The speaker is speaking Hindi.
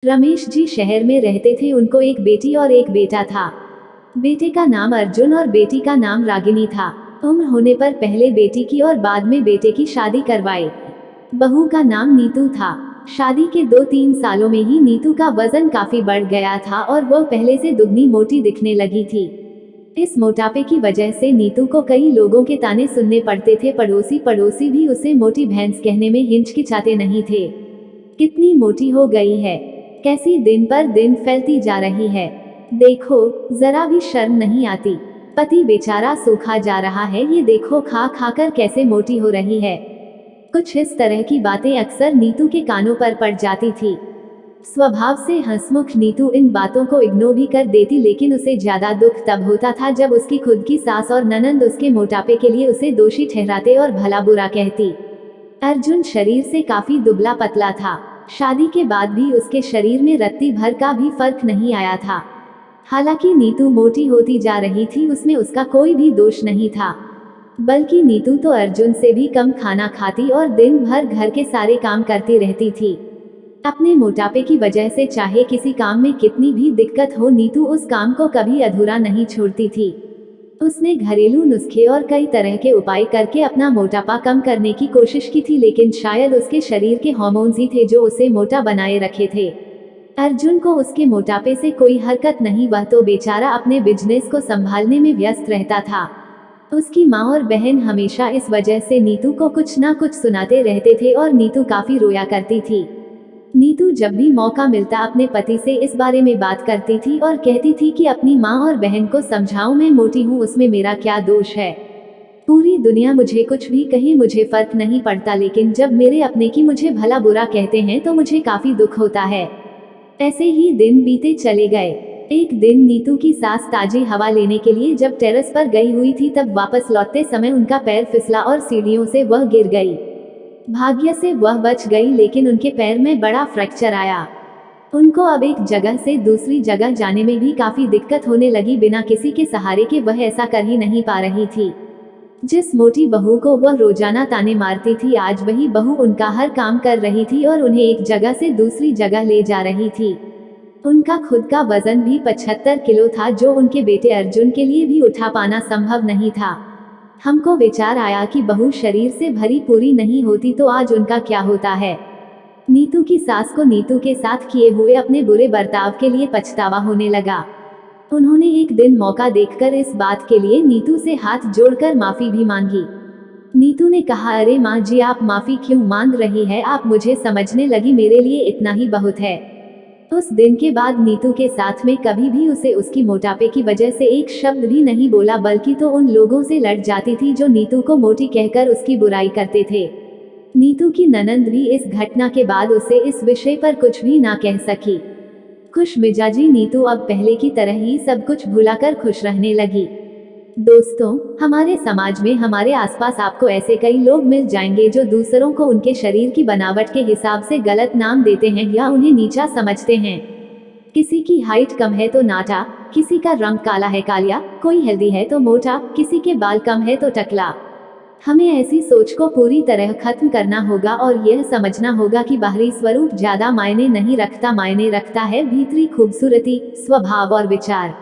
रमेश जी शहर में रहते थे। उनको एक बेटी और एक बेटा था। बेटे का नाम अर्जुन और बेटी का नाम रागिनी था। उम्र होने पर पहले बेटी की और बाद में बेटे की शादी करवाई। बहू का नाम नीतू था। शादी के 2-3 सालों में ही नीतू का वजन काफी बढ़ गया था और वह पहले से दुगनी मोटी दिखने लगी थी। इस मोटापे की वजह से नीतू को कई लोगों के ताने सुनने पड़ते थे। पड़ोसी भी उसे मोटी भैंस कहने में हिचकिचाते नहीं थे। कितनी मोटी हो गई है, कैसी दिन पर दिन फैलती जा रही है, देखो जरा भी शर्म नहीं आती। पति बेचारा सूखा जा रहा है, ये देखो खा खाकर कैसे मोटी हो रही है। कुछ इस तरह की बातें अक्सर नीतू के कानों पर पड़ जाती थी। स्वभाव से हंसमुख नीतू इन बातों को इग्नोर भी कर देती, लेकिन उसे ज्यादा दुख तब होता था जब उसकी खुद की सास और ननंद उसके मोटापे के लिए उसे दोषी ठहराते और भला बुरा कहती। अर्जुन शरीर से काफी दुबला पतला था। शादी के बाद भी उसके शरीर में रत्ती भर का भी फर्क नहीं आया था। हालांकि नीतू मोटी होती जा रही थी, उसमें उसका कोई भी दोष नहीं था। बल्कि नीतू तो अर्जुन से भी कम खाना खाती और दिन भर घर के सारे काम करती रहती थी। अपने मोटापे की वजह से चाहे किसी काम में कितनी भी दिक्कत हो, नीतू उस काम को कभी अधूरा नहीं छोड़ती थी। उसने घरेलू नुस्खे और कई तरह के उपाय करके अपना मोटापा कम करने की कोशिश की थी, लेकिन शायद उसके शरीर के हार्मोन्स ही थे जो उसे मोटा बनाए रखे थे। अर्जुन को उसके मोटापे से कोई हरकत नहीं, वह तो बेचारा अपने बिजनेस को संभालने में व्यस्त रहता था। उसकी माँ और बहन हमेशा इस वजह से नीतू को कुछ ना कुछ सुनाते रहते थे और नीतू काफी रोया करती थी। नीतू जब भी मौका मिलता अपने पति से इस बारे में बात करती थी और कहती थी कि अपनी माँ और बहन को समझाओ, मैं मोटी हूँ, उसमें मेरा क्या दोष है। पूरी दुनिया मुझे कुछ भी कहे, मुझे फर्क नहीं पड़ता, लेकिन जब मेरे अपने की मुझे भला बुरा कहते हैं तो मुझे काफी दुख होता है। ऐसे ही दिन बीते चले गए। एक दिन नीतू की सास ताजी हवा लेने के लिए जब टेरेस पर गई हुई थी, तब वापस लौटते समय उनका पैर फिसला और सीढ़ियों से वह गिर गई। भाग्य से वह बच गई, लेकिन उनके पैर में बड़ा फ्रैक्चर आया। उनको अब एक जगह से दूसरी जगह जाने में भी काफी दिक्कत होने लगी। बिना किसी के सहारे के वह ऐसा कर ही नहीं पा रही थी। जिस मोटी बहू को वह रोजाना ताने मारती थी, आज वही बहू उनका हर काम कर रही थी और उन्हें एक जगह से दूसरी जगह ले जा रही थी। उनका खुद का वजन भी 75 किलो था, जो उनके बेटे अर्जुन के लिए भी उठा पाना संभव नहीं था। हमको विचार आया कि बहू शरीर से भरी पूरी नहीं होती तो आज उनका क्या होता है। नीतू की सास को नीतू के साथ किए हुए अपने बुरे बर्ताव के लिए पछतावा होने लगा। उन्होंने एक दिन मौका देखकर इस बात के लिए नीतू से हाथ जोड़कर माफी भी मांगी। नीतू ने कहा, अरे माँ जी, आप माफी क्यों मांग रही है, आप मुझे समझने लगी, मेरे लिए इतना ही बहुत है। उस दिन के बाद नीतू के साथ में कभी भी उसे उसकी मोटापे की वजह से एक शब्द भी नहीं बोला, बल्कि तो उन लोगों से लड़ जाती थी जो नीतू को मोटी कहकर उसकी बुराई करते थे। नीतू की ननंद भी इस घटना के बाद उसे इस विषय पर कुछ भी ना कह सकी। खुश मिजाजी नीतू अब पहले की तरह ही सब कुछ भुलाकर खुश रहने लगी। दोस्तों, हमारे समाज में हमारे आसपास आपको ऐसे कई लोग मिल जाएंगे जो दूसरों को उनके शरीर की बनावट के हिसाब से गलत नाम देते हैं या उन्हें नीचा समझते हैं। किसी की हाइट कम है तो नाटा, किसी का रंग काला है कालिया, कोई हेल्दी है तो मोटा, किसी के बाल कम है तो टकला। हमें ऐसी सोच को पूरी तरह खत्म करना होगा और यह समझना होगा कि बाहरी स्वरूप ज्यादा मायने नहीं रखता, मायने रखता है भीतरी खूबसूरती, स्वभाव और विचार।